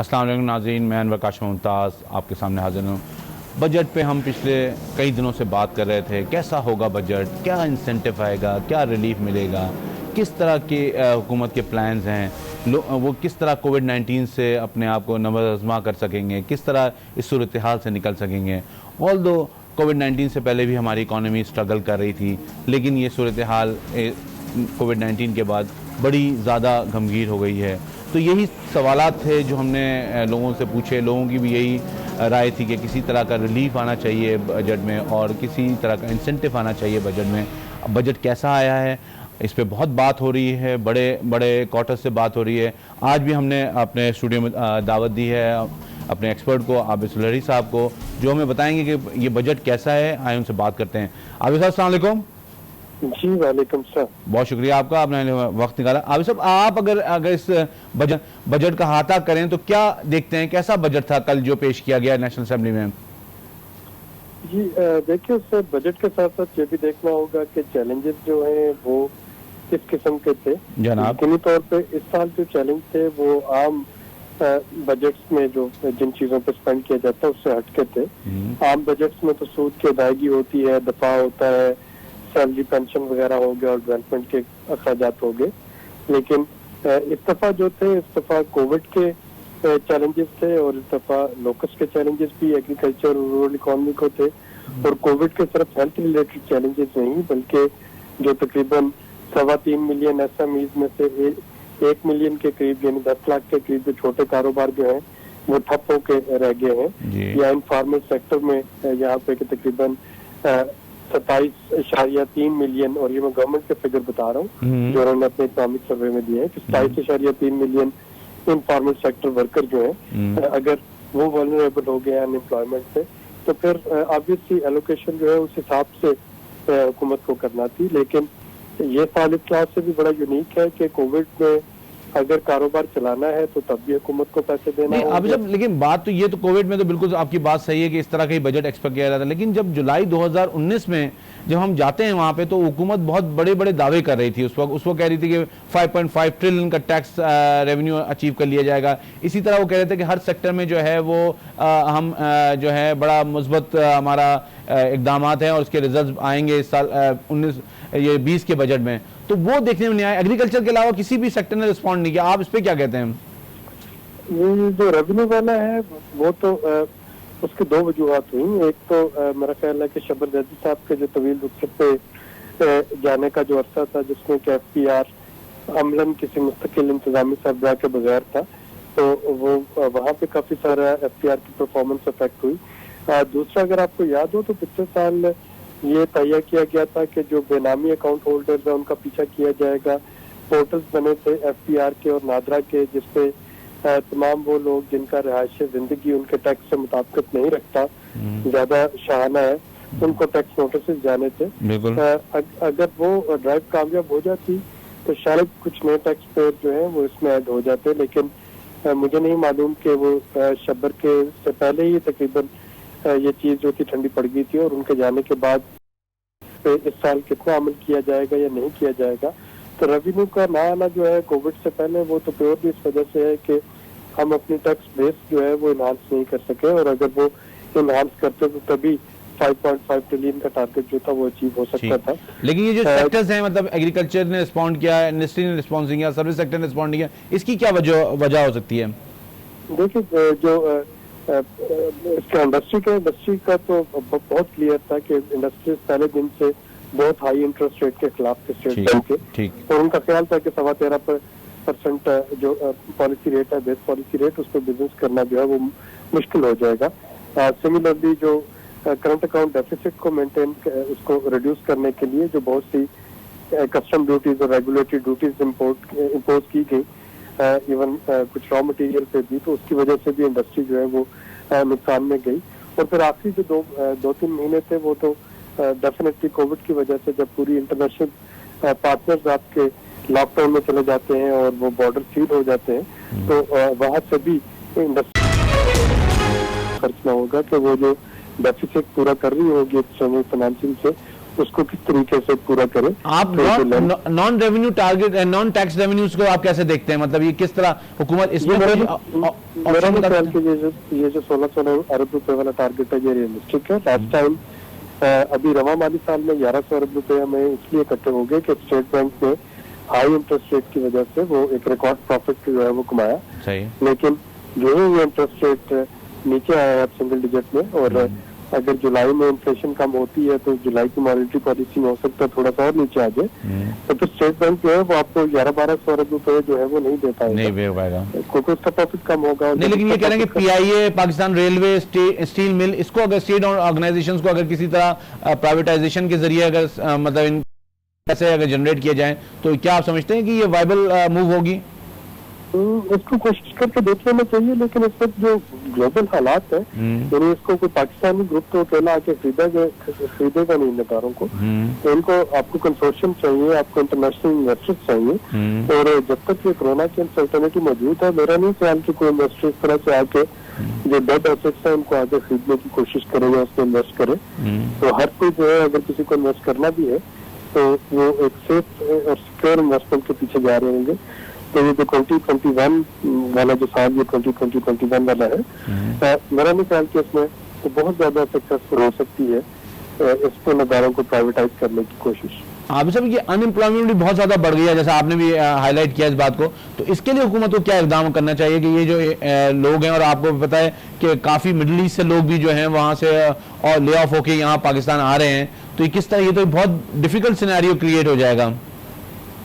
अस्सलाम वालेकुम नाज़रीन, मैं अनवर काशिफ मुमताज़ आपके सामने हाजिर हूँ। बजट पे हम पिछले कई दिनों से बात कर रहे थे, कैसा होगा बजट, क्या इंसेंटिव आएगा, क्या रिलीफ मिलेगा, किस तरह के हुकूमत के प्लान्स हैं, वो किस तरह कोविड-19 से अपने आप को नवज़मा कर सकेंगे, किस तरह इस सूरत हाल से निकल सकेंगे। ऑल्दो कोविड-19 से पहले भी हमारी इकॉनमी स्ट्रगल कर रही थी, लेकिन ये सूरत हाल कोविड-19 के बाद बड़ी ज़्यादा गंभीर हो गई है। तो यही सवालात थे जो हमने लोगों से पूछे। लोगों की भी यही राय थी कि किसी तरह का रिलीफ आना चाहिए बजट में और किसी तरह का इंसेंटिव आना चाहिए बजट में। बजट कैसा आया है इस पे बहुत बात हो रही है, बड़े बड़े क्वार्टर से बात हो रही है। आज भी हमने अपने स्टूडियो में दावत दी है अपने एक्सपर्ट को, आबिद सुलहरी साहब को, जो हमें बताएंगे कि ये बजट कैसा है। आए उनसे बात करते हैं। आबिद साहब अस्सलाम वालेकुम। जी वालेकुम सर। बहुत शुक्रिया आपका, आपने वक्त निकाला। आबिद साहब, आप अगर इस बजट का अहाता करें तो क्या देखते हैं, कैसा बजट था कल जो पेश किया गया नेशनल असेंबली में? जी देखिए सर, बजट के साथ साथ ये भी देखना होगा कि चैलेंजेस जो हैं वो किस किस्म के थे जनाब। यकीनी तौर पे इस साल जो चैलेंज थे वो आम बजट्स में जो जिन चीजों पे स्पेंड किया जाता है उससे हटके थे। आम बजट्स में तो सूद की अदायगी होती है, दफा होता है, सैलरी पेंशन वगैरह हो गया और डेवलपमेंट के अखराजात हो गए। लेकिन इस दफा जो थे, इस दफा कोविड के चैलेंजेस थे और इस दफा लोकस के चैलेंजेस भी एग्रीकल्चर और रूरल इकोनॉमी को थे। और कोविड के सिर्फ हेल्थ रिलेटेड चैलेंजेस नहीं बल्कि जो तकरीबन 3.25 मिलियन एसएमईज में से 1 मिलियन के करीब यानी 10 लाख के करीब जो छोटे कारोबार जो हैं वो ठप होकर रह गए हैं। या इनफॉर्मल सेक्टर में यहाँ पे तकरीबन 27.3 मिलियन, और ये मैं गवर्नमेंट के फिगर बता रहा हूँ जो उन्होंने अपने इकोनॉमिक सर्वे में दिए हैं कि 27.3 मिलियन इनफॉर्मल सेक्टर वर्कर जो है अगर वो वल्नरेबल हो गए अनएम्प्लॉयमेंट से तो फिर ऑब्वियसली एलोकेशन जो है उस हिसाब से हुकूमत को करना थी। लेकिन ये साल इस लिहाज से भी बड़ा यूनिक है कि कोविड में अगर कारोबार चलाना है तो तब भी हुकूमत को पैसे देना है। अब जब लेकिन बात तो ये तो कोविड में तो बिल्कुल आपकी बात सही है कि इस तरह का ही बजट एक्सपेक्ट किया जाता है, लेकिन जब जुलाई 2019 में जब हम जाते हैं वहां पे तो हुकूमत बहुत बड़े बड़े दावे कर रही थी। उस वक्त कह रही थी कि 5.5 ट्रिलियन का टैक्स रेवेन्यू अचीव कर लिया जाएगा। इसी तरह वो कह रहे थे कि हर सेक्टर में जो है वो हम जो है बड़ा मुस्बत हमारा इकदामात हैं और उसके रिजल्ट आएंगे इस साल 20 के बजट में। तो वो देखने में नहीं आया। एग्रीकल्चर के अलावा किसी भी सेक्टर ने रिस्पॉन्ड नहीं किया। आप इस पे क्या कहते हैं? ये जो रेवेन्यू वाला है वो तो उसकी दो वजूहत हुई। एक तो मेरा ख्याल है कि शब्बर जैदी साहब के जो तवील रुखसत पे जाने का जो अरसा था जिसमें कि FPR अमलन किसी मुस्तकिल इंतजामी सरबराह के बगैर था, तो वो वहाँ पे काफी सारा FPR की परफॉर्मेंस अफेक्ट हुई। दूसरा, अगर आपको याद हो तो पिछले साल ये तय किया गया था कि जो बेनामी अकाउंट होल्डर्स है उनका पीछा किया जाएगा। पोर्टल्स बने थे FPR के और नादरा के जिसपे तमाम वो लोग जिनका रिहायश जिंदगी उनके टैक्स से मुताबिकत नहीं रखता, ज्यादा शाहाना है, उनको टैक्स नोटिस जाने थे। अगर वो ड्राइव कामयाब हो जाती तो शायद कुछ नए टैक्स पेयर जो है वो इसमें ऐड हो जाते। लेकिन मुझे नहीं मालूम कि वो शब्बर के से पहले ही तकरीबन ये चीज जो थी ठंडी पड़ गई थी और उनके जाने के बाद इस साल कितना अमल किया जाएगा या नहीं किया जाएगा। तो रेवेन्यू का ना आना जो है कोविड से पहले वो तो प्योरली इस वजह से है कि हम अपनी टैक्स बेस जो है वो इनहांस नहीं कर सके, और अगर वो इनहांस करते तो तभी 5.5 ट्रिलियन का टारगेट जो था वो अचीव हो सकता था। लेकिन ये जो सेक्टर्स हैं, मतलब एग्रीकल्चर ने रिस्पॉन्ड किया, इंडस्ट्री ने रिस्पॉन्स किया, सर्विस सेक्टर ने रिस्पॉन्ड किया, इसकी क्या वजह हो सकती है? देखिए जो इसका इंडस्ट्री का तो बहुत क्लियर था कि इंडस्ट्री पहले दिन से बहुत हाई इंटरेस्ट रेट के खिलाफ थे स्टेट बैंक के, और उनका ख्याल था कि 13.5% जो पॉलिसी रेट है, बेस पॉलिसी रेट, उस पर बिजनेस करना जो है वो मुश्किल हो जाएगा। सिमिलरली जो करंट अकाउंट डेफिसिट को मेंटेन उसको रिड्यूस करने के लिए जो बहुत सी कस्टम ड्यूटीज और रेगुलेटरी ड्यूटीज इम्पोज की गई, इवन कुछ रॉ मटेरियल पे भी, तो उसकी वजह से भी इंडस्ट्री जो है वो नुकसान में गई। और फिर आखिरी जो 2-3 महीने थे वो तो डेफिनेटली कोविड की वजह से जब पूरी इंटरनेशनल पार्टनर्स आपके लॉकडाउन में चले जाते हैं और वो बॉर्डर सील हो जाते हैं तो वहाँ से भी इंडस्ट्री खर्च ना होगा कि वो जो डेफिसिट पूरा कर रही होगी एक्सटर्नल फाइनेंसिंग से उसको किस तरीके से पूरा करें। आप non revenue target, non tax revenues को आप कैसे देखते हैं? मतलब ये किस तरह हुकूमत इसमें मेरा ख्याल कि ये जो 1600 अरब रुपए वाला टारगेट है ये रियलिस्टिक है। लास्ट टाइम अभी रवा माली साल में 1100 अरब रुपए हमें इसलिए इकट्ठे हो गए कि स्टेट बैंक ने हाई इंटरेस्ट रेट की वजह से वो एक रिकॉर्ड प्रॉफिट जो है वो कमाया। सही। लेकिन जो है ये इंटरेस्ट रेट नीचे आया है सिंगल डिजिट में, और अगर जुलाई में इन्फ्लेशन कम होती है तो जुलाई की मॉनेटरी पॉलिसी में हो सकता है थोड़ा सा और नीचे आ जाए, तो फिर स्टेट बैंक जो है वो आपको 1100-1200 अरब रुपए जो है वो नहीं दे पाएगा, क्योंकि उसका प्रॉफिट कम होगा। नहीं, लेकिन ये कह रहे हैं कि PIA, Pakistan railway, steel mill, इसको अगर स्टेट ऑर्गेनाइजेशंस को अगर किसी तरह प्राइवेटाइजेशन के जरिए अगर मतलब इन पैसे अगर जनरेट किए जाएं तो क्या आप समझते हैं कि ये वायबल मूव होगी? इसको कोशिश करके देख लेना चाहिए, लेकिन इस वक्त जो ग्लोबल हालात है यानी इसको कोई पाकिस्तानी ग्रुप तो अकेला आके खरीदेगा नहीं नेतारों को, तो इनको आपको कंसोर्शियम चाहिए, आपको इंटरनेशनल इन्वेस्टर्स चाहिए। और जब तक ये कोरोना की अनसर्टेनिटी मौजूद है, मेरा नहीं ख्याल कि कोई इन्वेस्टर इस तरह से आके जो डेड एसेट्स है उनको आगे खरीदने की कोशिश करेगा, उसमें इन्वेस्ट करे। तो हर कोई जो है अगर किसी को इन्वेस्ट करना भी है तो वो एक सेफ और सिक्योर इन्वेस्टमेंट के पीछे जा रहे होंगे। तो ये जो 2021 वाला जो साल ये 2021 वाला है, मेरा नहीं ख्याल कि इसमें तो बहुत ज्यादा सक्सेसफुल हो सकती है इसको नदारों को प्राइवेटाइज करने की कोशिश। आप सब ये अनएम्प्लॉयमेंट भी बहुत ज्यादा बढ़ गई है, जैसा आपने भी हाईलाइट किया इस बात को, तो इसके लिए हुकूमत को क्या इकदाम करना चाहिए कि ये जो लोग हैं, और आपको पता है कि काफी मिडिल ईस्ट से लोग भी जो हैं वहां से और ले ऑफ होके यहाँ पाकिस्तान आ रहे हैं, तो ये किस तरह, ये तो बहुत डिफिकल्ट सिनेरियो क्रिएट हो जाएगा।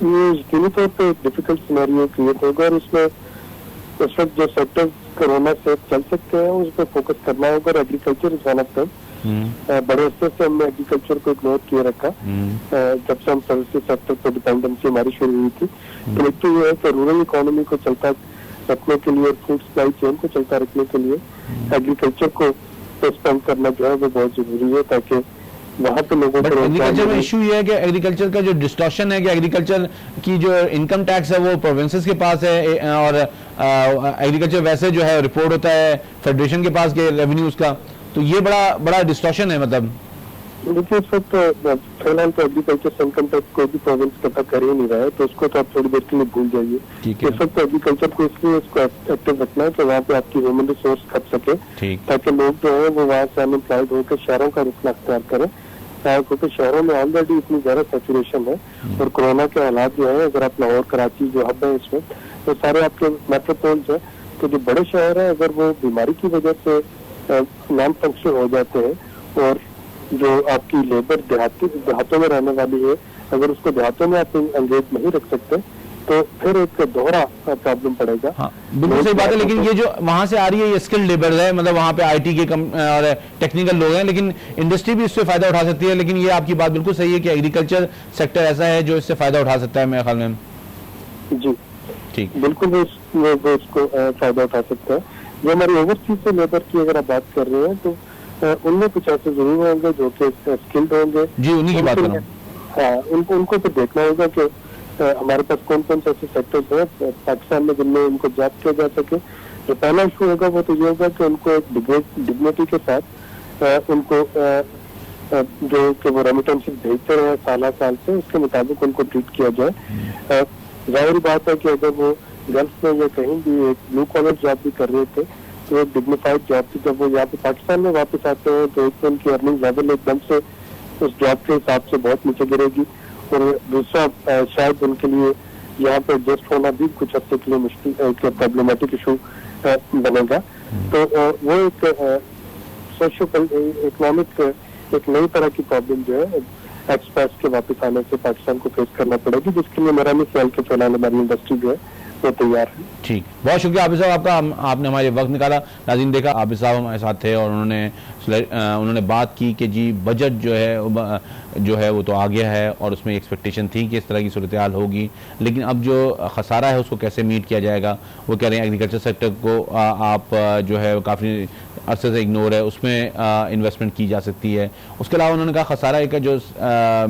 ये यकीनी तौर पर डिफिकल्ट सिनेरियो क्रिएट होगा, और उसमें उस वक्त जो सेक्टर कोरोना से चल सकते हैं उस पर फोकस करना होगा। और agriculture is one of them. बड़े अरसे से हमने एग्रीकल्चर को इग्नोर किए रखा, जब से हम सर्विसेज सेक्टर पर डिपेंडेंसी हमारी शुरू हुई थी। तो एक तो ये है कि रूरल इकोनॉमी को चलता रखने के लिए, फूड सप्लाई चेन को चलता रखने के लिए एग्रीकल्चर को स्पेंड करना जो है वो बहुत जरूरी है, ताकि वहाँ पे लोगों को। एग्रीकल्चर में इशू ये है कि एग्रीकल्चर का जो डिस्टॉर्शन है कि एग्रीकल्चर की जो इनकम टैक्स है वो प्रोविंसेस के पास है, और एग्रीकल्चर वैसे जो है रिपोर्ट होता है फेडरेशन के पास के रेवेन्यूज का, तो ये बड़ा डिस्टॉर्शन है। मतलब देखिए इस वक्त फिलहाल तो एग्रीकल्चर से इनकम टैक्स कोई भी प्रोविंस पता कर ही नहीं रहा है, तो उसको तो आप थोड़ी देर के लिए भूल जाइए। इस वक्त एग्रीकल्चर को इसलिए इसको एक्टिव रखना है कि वहाँ पे आपकी ह्यूमन रिसोर्स खप सके, ताकि लोग जो है वो वहाँ से अनएम्प्लॉयड होकर शहरों का रुख अख्तियार करें, क्योंकि शहरों में ऑलरेडी इतनी ज्यादा सैचुरेशन है। और कोरोना के हालात जो है, अगर आप लाहौर, कराची जो हब है इसमें, तो सारे आपके मेट्रोपोल्स है, तो जो बड़े शहर है अगर वो बीमारी की वजह से नॉन फंक्शन हो जाते हैं, और जो आपकी लेबर देहातों में रहने वाली है, अगर उसको देहातों में आप एंगेज नहीं रख सकते तो फिर एक दोहरा प्रॉब्लम पड़ेगा। हाँ, बिल्कुल सही बात है। लेकिन ये जो वहां से आ रही है ये स्किल्ड लेबर है, मतलब वहां पे आईटी के और टेक्निकल लोग हैं, लेकिन इंडस्ट्री भी इससे फायदा उठा सकती है। लेकिन ये आपकी बात बिल्कुल सही है कि एग्रीकल्चर सेक्टर ऐसा है जो इससे फायदा उठा सकता है मेरे ख्याल में। जी ठीक, बिल्कुल वो इसको फायदा उठा सकता है। जो हमारी ओवरसीज से लेबर की अगर आप बात कर रहे हैं तो उनमें कुछ ऐसे जरूर होंगे जो कि स्किल्ड होंगे। जी, उन्हीं की बात कर रहा हूं। हाँ, उनको तो देखना होगा कि हमारे पास कौन कौन से ऐसे सेक्टर्स हैं पाकिस्तान में जिनमें उनको जॉब किया जा सके। जो पहला इशू होगा वो तो ये होगा कि उनको एक डिग्निटी के साथ उनको जो कि वो रेमिटेंसेस भेजते रहे साल से, उसके मुताबिक उनको ट्रीट किया जाए। जाहिर बात है कि अगर वो गल्फ में या कहीं भी एक ब्लू कॉलर जॉब भी कर रहे थे तो एक डिग्निफाइड जॉब थी। जब वो यहाँ पे पाकिस्तान में वापस आते हैं तो एक तो उनकी अर्निंग लेवल एकदम से उस जॉब के हिसाब से बहुत नीचे गिरेगी, और दूसरा शायद उनके लिए यहाँ पे एडजस्ट होना भी कुछ हफ्ते के लिए मुश्किल प्रॉब्लमेटिक इशू बनेगा। तो वो एक सोशो इकोनॉमिक एक नई तरह की प्रॉब्लम जो है एक्सपर्ट्स के वापस आने से पाकिस्तान को फेस करना पड़ेगी, जिसके लिए मेरा नहीं ख्याल के फिलहाल हमारी इंडस्ट्री जो है वो तैयार है। ठीक, बहुत शुक्रिया आबिद साहब आपका, आपने हमारे वक्त निकाला। नाज़रीन देखा आबिद साहब हमारे साथ थे और उन्होंने बात की कि जी बजट जो है वो तो आ गया है और उसमें एक्सपेक्टेशन थी कि इस तरह की सूरत हाल होगी, लेकिन अब जो खसारा है उसको कैसे मीट किया जाएगा। वो कह रहे हैं एग्रीकल्चर सेक्टर को आप जो है काफ़ी अरसे से इग्नोर है, उसमें इन्वेस्टमेंट की जा सकती है। उसके अलावा उन्होंने कहा खसारा का जो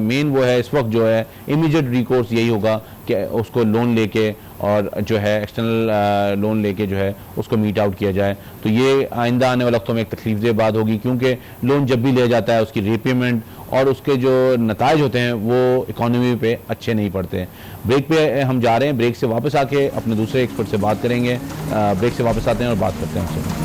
मेन वो है इस वक्त जो है इमीडिएट रिकोर्स यही होगा कि उसको लोन लेके और जो है एक्सटर्नल लोन लेके जो है उसको मीट आउट किया जाए। तो ये आइंदा आने वाले वक्तों में एक तकलीफदेह बात होगी, क्योंकि लोन जब भी लिया जाता है उसकी रीपेमेंट और उसके जो नताइज होते हैं वो इकोनॉमी पे अच्छे नहीं पड़ते। ब्रेक पे हम जा रहे हैं, ब्रेक से वापस आके अपने दूसरे एक्सपर्ट से बात करेंगे। ब्रेक से वापस आते हैं और बात करते हैं उससे।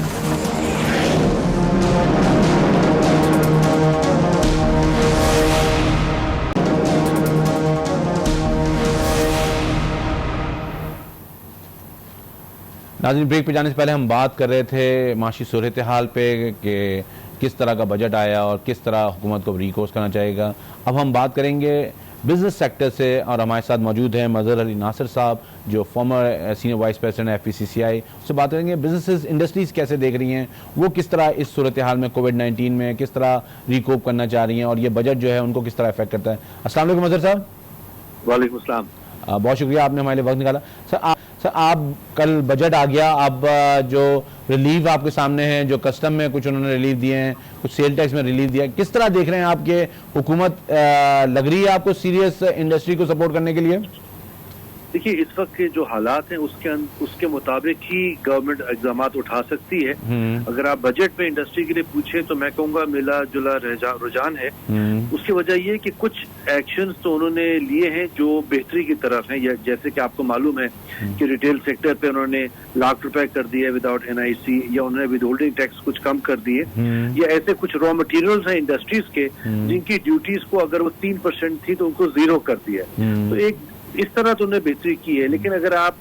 नाज़रीन, ब्रेक पे जाने से पहले हम बात कर रहे थे माशी सूरत हाल पे कि किस तरह का बजट आया और किस तरह हुकूमत को रिकोर्स करना चाहिएगा। अब हम बात करेंगे बिजनेस सेक्टर से और हमारे साथ मौजूद हैं मज़हर अली नासिर साहब जो farmer senior vice president FPCCI। उससे बात करेंगे बिजनेसेस इंडस्ट्रीज़ कैसे देख रही हैं, वो किस तरह इस सूरत हाल में कोविड-19 में किस तरह रिकोप करना चाह रही हैं और ये बजट जो है उनको किस तरह इफेक्ट करता है। अस्सलाम वालेकुम मज़हर साहब। वालेकुम अस्सलाम। बहुत शुक्रिया, आपने हमारे लिए वक्त निकाला। सर आप कल बजट आ गया, अब जो रिलीफ आपके सामने है, जो कस्टम में कुछ उन्होंने रिलीफ दिए हैं, कुछ सेल टैक्स में रिलीफ दिया, किस तरह देख रहे हैं आपके हुकूमत लग रही है आपको सीरियस इंडस्ट्री को सपोर्ट करने के लिए? देखिए, इस वक्त के जो हालात हैं उसके मुताबिक ही गवर्नमेंट इक़दाम उठा सकती है। अगर आप बजट में इंडस्ट्री के लिए पूछे तो मैं कहूँगा मिला जुला रुझान है। उसकी वजह ये कि कुछ एक्शंस तो उन्होंने लिए हैं जो बेहतरी की तरफ हैं। जैसे कि आपको मालूम है कि रिटेल सेक्टर पे उन्होंने लाख रुपए कर दिए विदाउट NIC, या उन्होंने विद होल्डिंग टैक्स कुछ कम कर दिए, या ऐसे कुछ रॉ मटेरियल्स हैं इंडस्ट्रीज के जिनकी ड्यूटीज को अगर वो 3% थी तो उनको 0 कर दिया। तो एक इस तरह तो उन्होंने बेहतरी की है। लेकिन अगर आप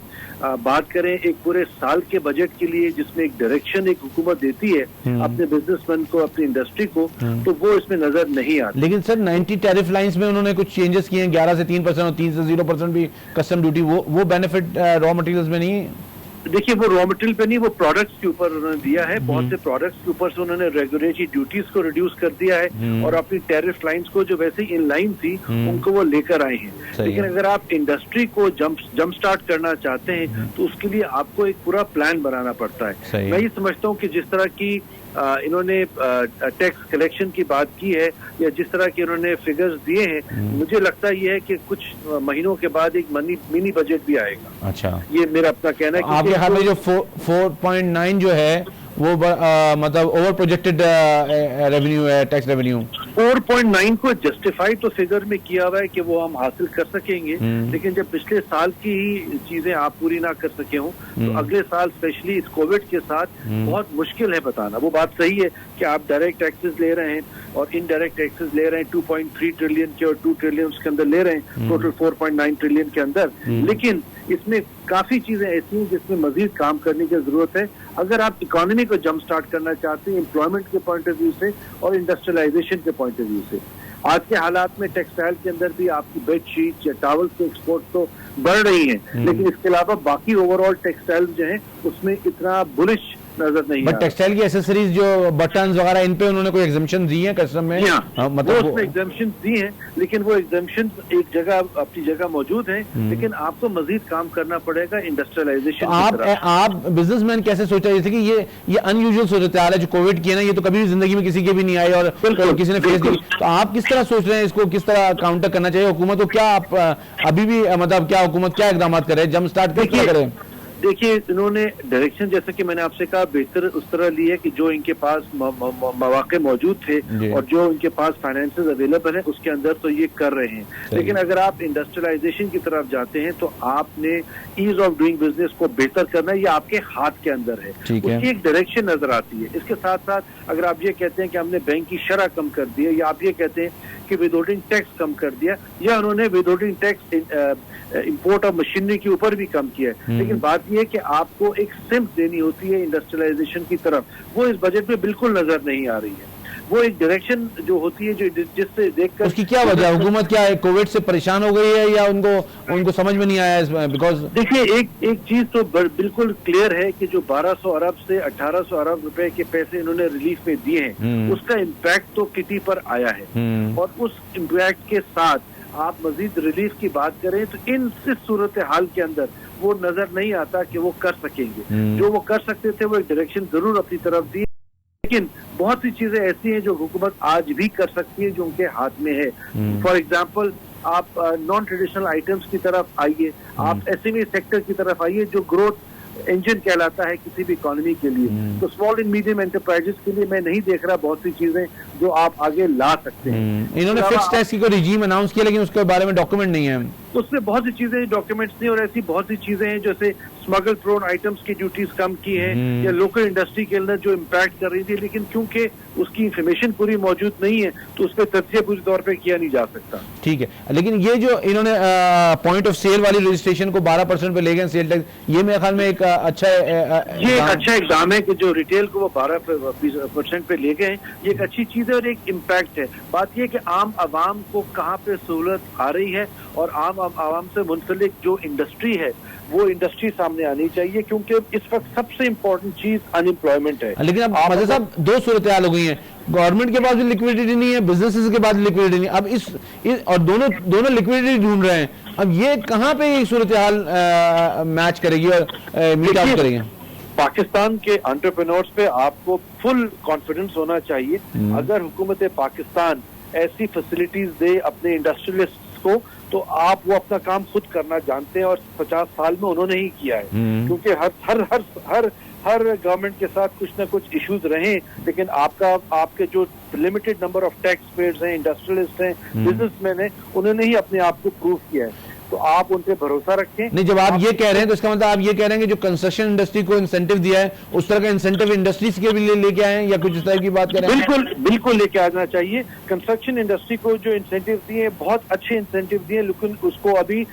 बात करें एक पूरे साल के बजट के लिए जिसमें एक डायरेक्शन एक हुकूमत देती है अपने बिजनेसमैन को, अपनी इंडस्ट्री को, तो वो इसमें नजर नहीं आता। लेकिन सर 90 टैरिफ लाइंस में उन्होंने कुछ चेंजेस किए हैं, 11 से 3% और 3 से 0% भी कस्टम ड्यूटी, वो बेनिफिट रॉ मटेरियल्स में नहीं है। देखिए, वो रॉ मटेरियल पे नहीं, वो प्रोडक्ट्स के ऊपर उन्होंने दिया है। बहुत से प्रोडक्ट्स के ऊपर से उन्होंने रेगुलेटरी ड्यूटीज को रिड्यूस कर दिया है और अपनी टैरिफ लाइंस को जो वैसे ही इन लाइन थी उनको वो लेकर आए हैं। लेकिन अगर आप इंडस्ट्री को जंप स्टार्ट करना चाहते हैं तो उसके लिए आपको एक पूरा प्लान बनाना पड़ता है। मैं ये समझता हूँ कि जिस तरह की इन्होंने टैक्स कलेक्शन की बात की है या जिस तरह के इन्होंने फिगर्स दिए हैं, मुझे लगता ये है कि कुछ महीनों के बाद एक मिनी बजट भी आएगा। अच्छा, ये मेरा अपना कहना है। आपके हाल में जो 4.9 जो है वो मतलब ओवर प्रोजेक्टेड रेवेन्यू है, टैक्स रेवेन्यू 4.9 को जस्टिफाई तो फिगर में किया हुआ है कि वो हम हासिल कर सकेंगे। लेकिन जब पिछले साल की ही चीजें आप पूरी ना कर सके हों तो अगले साल स्पेशली इस कोविड के साथ बहुत मुश्किल है बताना। वो बात सही है कि आप डायरेक्ट टैक्सेस ले रहे हैं और इनडायरेक्ट टैक्सेस ले रहे हैं 2.3 ट्रिलियन के और 2 ट्रिलियन के अंदर ले रहे हैं, टोटल 4.9 ट्रिलियन के अंदर। लेकिन इसमें काफी चीजें ऐसी हैं जिसमें मजीद काम करने की जरूरत है अगर आप इकोनॉमी को जंप स्टार्ट करना चाहते हैं एम्प्लॉयमेंट के पॉइंट ऑफ व्यू से और इंडस्ट्रियलाइजेशन के पॉइंट ऑफ व्यू से। आज के हालात में टेक्सटाइल के अंदर भी आपकी बेडशीट या टॉवल्स के एक्सपोर्ट तो बढ़ रही हैं, लेकिन इसके अलावा बाकी ओवरऑल टेक्सटाइल जो है उसमें इतना बुलिश नजर नहीं है। टेक्सटाइल की एसेसरीज जो बटन्स वगैरह इन पे उन्होंने कोई एग्जम्पशन दी है कस्टम में? मतलब उसमें एग्जम्पशन दी हैं, लेकिन वो एग्जम्पशन एक जगह अपनी जगह मौजूद हैं, लेकिन आपको मजीद काम करना पड़ेगा इंडस्ट्रियलाइजेशन। आप बिजनेसमैन कैसे सोचा जैसे कि ये अनयूजुअल सूरत हाल है जो कोविड की है ना, ये तो कभी भी जिंदगी में किसी के भी नहीं आई और किसी ने फेस की, तो आप किस तरह सोच रहे हैं इसको किस तरह काउंटर करना चाहिए हुकूमत को? क्या आप अभी भी मतलब क्या हुकूमत क्या इकदाम करे, जंप स्टार्ट क्या करे? देखिए, इन्होंने डायरेक्शन जैसे कि मैंने आपसे कहा बेहतर उस तरह ली है कि जो इनके पास मौके मौजूद थे और जो इनके पास फाइनेंसेस अवेलेबल है उसके अंदर तो ये कर रहे हैं। लेकिन अगर आप इंडस्ट्रियलाइजेशन की तरफ जाते हैं तो आपने ईज ऑफ डूइंग बिजनेस को बेहतर करना है, ये आपके हाथ के अंदर है, उसकी एक डायरेक्शन नजर आती है। इसके साथ साथ अगर आप ये कहते हैं कि हमने बैंक की शरह कम कर दी है, या आप ये कहते हैं कि विदहोल्डिंग टैक्स कम कर दिया, या उन्होंने withholding tax import of machinery के ऊपर भी कम किया है, लेकिन बात यह है कि आपको एक सिम्प देनी होती है इंडस्ट्रियलाइजेशन की तरफ, वो इस बजट में बिल्कुल नजर नहीं आ रही है। वो एक डायरेक्शन जो होती है जो जिससे देखकर उसकी क्या वजह, हुकूमत क्या है कोविड से परेशान हो गई है या उनको समझ में नहीं आया इसमें? बिकॉज देखिए, एक चीज तो बिल्कुल क्लियर है कि जो 1200 अरब से 1800 अरब रुपए के पैसे इन्होंने रिलीफ में दिए हैं उसका इम्पैक्ट तो किटी पर आया है, और उस इम्पैक्ट के साथ आप मजीद रिलीफ की बात करें तो इस सूरत हाल के अंदर वो नजर नहीं आता कि वो कर सकेंगे। जो वो कर सकते थे वो एक डायरेक्शन जरूर अपनी तरफ दी, लेकिन बहुत सी चीजें ऐसी हैं जो हुकूमत आज भी कर सकती है जो उनके हाथ में है। फॉर एग्जाम्पल, आप नॉन ट्रेडिशनल आइटम्स की तरफ आइए, आप SME सेक्टर की तरफ आइए जो ग्रोथ इंजन कहलाता है किसी भी इकोनॉमी के लिए। तो स्मॉल एंड मीडियम एंटरप्राइजेस के लिए मैं नहीं देख रहा बहुत सी चीजें जो आप आगे ला सकते हैं। इन्होंने फिक्स टैक्स की कोई रिजीम अनाउंस किया, लेकिन उसके बारे में डॉक्यूमेंट नहीं है। उसमें बहुत सी चीजें डॉक्यूमेंट्स नहीं, और ऐसी बहुत सी चीजें हैं जैसे स्मगल प्रोन आइटम्स की ड्यूटीज कम की है, या लोकल इंडस्ट्री के अंदर जो इम्पैक्ट कर रही थी, लेकिन क्योंकि उसकी इंफॉर्मेशन पूरी मौजूद नहीं है तो उस पर तथ्य पूरी तौर पे किया नहीं जा सकता। ठीक है, लेकिन ये जो इन्होंने पॉइंट ऑफ सेल वाली रजिस्ट्रेशन को 12% पे ले गए सेल टैक्स, ये मेरे ख्याल में एक अच्छा ये एक अच्छा एग्जाम है कि जो रिटेल को वो 12% पे ले गए, ये एक अच्छी चीज है और एक इम्पैक्ट है। बात यह कि आम आवाम को कहाँ पे सहूलत आ रही है, और आम आवाम से मुंसलिक जो इंडस्ट्री है वो इंडस्ट्री सामने आनी चाहिए, क्योंकि इस वक्त सबसे इम्पोर्टेंट चीज अनएम्प्लॉयमेंट है। लेकिन अब मज़े साहब दो सूरत हाल हो गई है, गवर्नमेंट के पास भी लिक्विडिटी नहीं है, बिजनेसेस के पास लिक्विडिटी नहीं, अब इस और दोनों लिक्विडिटी ढूंढ रहे हैं। अब ये कहाँ पे ये सूरत हाल मैच करेगी और मीट आउट करेगी? पाकिस्तान के एंटरप्रेन्योर्स पे आपको फुल कॉन्फिडेंस होना चाहिए। अगर हुकूमत पाकिस्तान ऐसी फैसिलिटीज दे अपने इंडस्ट्रियलिस्ट्स को, तो आप वो अपना काम खुद करना जानते हैं, और 50 साल में उन्होंने ही किया है। क्योंकि हर गवर्नमेंट के साथ कुछ ना कुछ इश्यूज रहे, लेकिन आपके जो limited number of tax payers हैं, इंडस्ट्रियलिस्ट हैं, बिजनेसमैन हैं, उन्होंने ही अपने आप को प्रूव किया है। तो आप उन पे भरोसा रखें। नहीं, जब आप ये कह रहे हैं तो इसका मतलब आप ये कह रहे हैं कि जो कंस्ट्रक्शन इंडस्ट्री को इंसेंटिव दिया है, उस तरह का इंसेंटिव इंडस्ट्रीज के भी लेके आए हैं, या कुछ इस तरह की बात कर रहे हैं? बिल्कुल लेके आना चाहिए। कंस्ट्रक्शन इंडस्ट्री को जो इंसेंटिव दिए, बहुत अच्छे इंसेंटिव दिए, लेकिन उसको अभी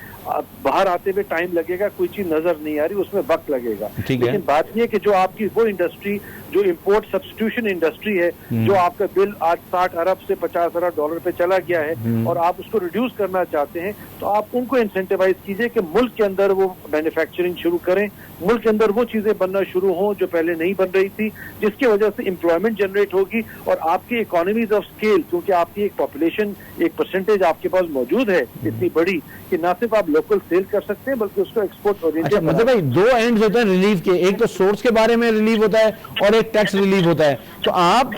बाहर आते हुए टाइम लगेगा, कोई चीज नजर नहीं आ रही, उसमें वक्त लगेगा। लेकिन बात यह कि जो आपकी वो इंडस्ट्री जो इंपोर्ट सब्स्टिट्यूशन इंडस्ट्री है, जो आपका बिल आज 60 अरब से 50 अरब डॉलर पे चला गया है, और आप उसको रिड्यूस करना चाहते हैं, तो आप उनको इंसेंटिवाइज कीजिए कि मुल्क के अंदर वो मैन्युफैक्चरिंग शुरू करें, मुल्क के अंदर वो चीजें बनना शुरू हों जो पहले नहीं बन रही थी, जिसकी वजह से एम्प्लॉयमेंट जनरेट होगी, और आपकी इकोनॉमीज ऑफ स्केल, क्योंकि आपकी एक पॉपुलेशन, एक परसेंटेज आपके पास मौजूद है इतनी बड़ी कि ना सिर्फ आप लोकल सेल कर सकते हैं बल्कि उसको एक्सपोर्ट ओरिएंटेड। मतलब भाई दो एंड्स होते हैं रिलीफ के, एक तो सोर्स के बारे में रिलीफ होता है और एक टैक्स रिलीफ होता है। तो आप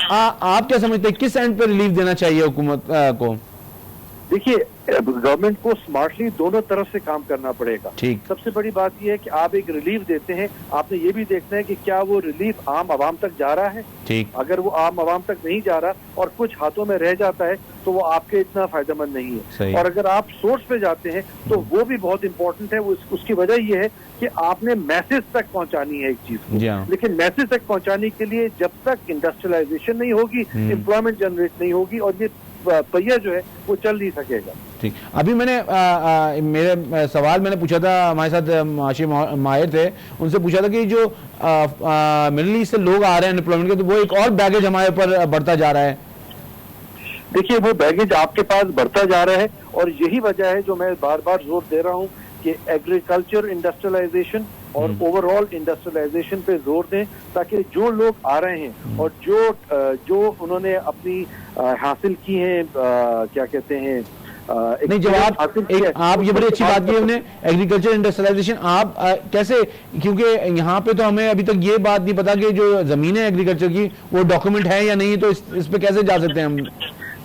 क्या समझते हैं किस एंड पे रिलीफ देना चाहिए हुकूमत को? देखिए, गवर्नमेंट को स्मार्टली दोनों तरफ से काम करना पड़ेगा। ठीक। सबसे बड़ी बात यह है कि आप एक रिलीफ देते हैं, आपने ये भी देखना है कि क्या वो रिलीफ आम आवाम तक जा रहा है। ठीक। अगर वो आम आवाम तक नहीं जा रहा और कुछ हाथों में रह जाता है तो वो आपके इतना फायदेमंद नहीं है। और अगर आप सोर्स पे जाते हैं तो वो भी बहुत इंपॉर्टेंट है। उसकी वजह ये है कि आपने मैसेज तक पहुंचानी है एक चीज को, लेकिन मैसेज तक पहुंचाने के लिए जब तक इंडस्ट्रियलाइजेशन नहीं होगी, एम्प्लॉयमेंट जनरेट नहीं होगी, और ये पहिया जो है वो चल नहीं सकेगा। ठीक। अभी मैंने मेरे सवाल मैंने पूछा था, हमारे साथ माशी माहिर थे, उनसे पूछा था कि जो मिडिल ईस्ट से लोग आ रहे हैं अनएम्प्लॉयमेंट के, तो वो एक और बैगेज हमारे ऊपर बढ़ता जा रहा है। देखिए, वो बैगेज आपके पास बढ़ता जा रहा है, और यही वजह है जो मैं बार बार जोर दे रहा हूँ कि एग्रीकल्चर इंडस्ट्रियलाइजेशन और ओवरऑल इंडस्ट्रियलाइजेशन पे जोर दें, ताकि जो लोग आ रहे हैं और जो उन्होंने अपनी हासिल की है, क्या कहते हैं, नहीं, जब आप ये बड़ी अच्छी बात की हमने एग्रीकल्चर इंडस्ट्रियलाइजेशन, आप कैसे, क्योंकि यहाँ पे तो हमें अभी तक ये बात नहीं पता कि जो जमीनें एग्रीकल्चर की वो डॉक्यूमेंट है या नहीं, तो इस पे कैसे जा सकते हैं हम?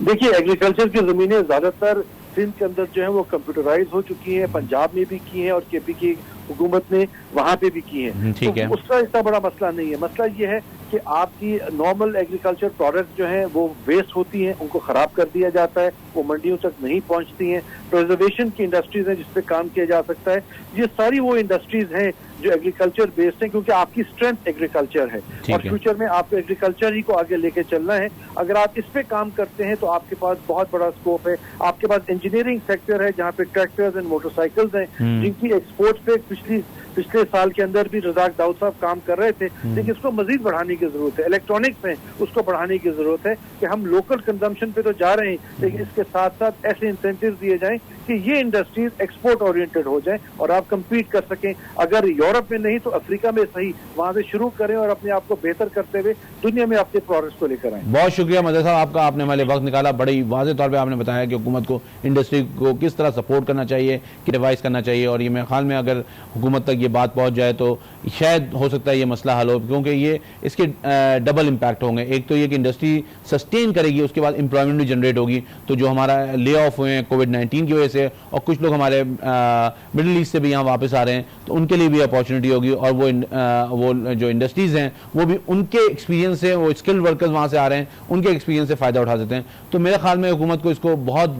देखिए, एग्रीकल्चर की जमीनें ज्यादातर सिंध के अंदर जो है वो कंप्यूटराइज हो चुकी हैं, पंजाब में भी की हैं और केपी की हुकूमत ने वहां पे भी की हैं। ठीक है। तो उसका इतना बड़ा मसला नहीं है। मसला ये है कि आपकी नॉर्मल एग्रीकल्चर प्रोडक्ट्स जो हैं वो वेस्ट होती हैं, उनको खराब कर दिया जाता है, वो मंडियों तक नहीं पहुंचती हैं। प्रिजर्वेशन की इंडस्ट्रीज हैं जिस पे काम किया जा सकता है। ये सारी वो इंडस्ट्रीज हैं जो एग्रीकल्चर बेस्ड हैं, क्योंकि आपकी स्ट्रेंथ एग्रीकल्चर है और फ्यूचर में आपको एग्रीकल्चर ही को आगे लेके चलना है। अगर आप इस पे काम करते हैं तो आपके पास बहुत बड़ा स्कोप है। आपके पास इंजीनियरिंग सेक्टर है जहाँ पे ट्रैक्टर्स एंड मोटरसाइकिल्स हैं, जिनकी एक्सपोर्ट पे पिछले साल के अंदर भी रजाक दाऊद साहब काम कर रहे थे, लेकिन उसको मजीद बढ़ाने की जरूरत है। इलेक्ट्रॉनिक्स है, उसको बढ़ाने की जरूरत है कि हम लोकल कंजम्पशन पे तो जा रहे हैं, लेकिन इसके साथ साथ ऐसे इंसेंटिव दिए जाएं कि ये इंडस्ट्रीज एक्सपोर्ट ओरिएंटेड हो जाएं और आप कम्पीट कर सकें। अगर यूरोप में नहीं तो अफ्रीका में सही, वहां से शुरू करें और अपने आप को बेहतर करते हुए दुनिया में अपने प्रोडक्ट्स को लेकर आए। बहुत शुक्रिया मदर साहब आपका, आपने हमारे वक्त निकाला। बड़ी वाज़ेह तौर पर आपने बताया कि हुकूमत को इंडस्ट्री को किस तरह सपोर्ट करना चाहिए, डिवाइस करना चाहिए, और ये मेरे ख्याल में अगर हुकूमत तक ये बात पहुंच जाए तो शायद हो सकता है ये मसला हल हो, क्योंकि ये इसके डबल इम्पैक्ट होंगे। एक तो ये कि इंडस्ट्री सस्टेन करेगी, उसके बाद एम्प्लॉयमेंट भी जनरेट होगी। तो जो हमारा ले ऑफ हुए हैं कोविड-19 की वजह से, और कुछ लोग हमारे मिडिल ईस्ट से भी यहाँ वापस आ रहे हैं, तो उनके लिए भी अपॉर्चुनिटी होगी। और वो जो इंडस्ट्रीज़ हैं वो भी उनके एक्सपीरियंस से, वो स्किल्ड वर्कर्स वहाँ से आ रहे हैं, उनके एक्सपीरियंस से फ़ायदा उठा सकते हैं। तो मेरे ख्याल में हुकूमत को इसको बहुत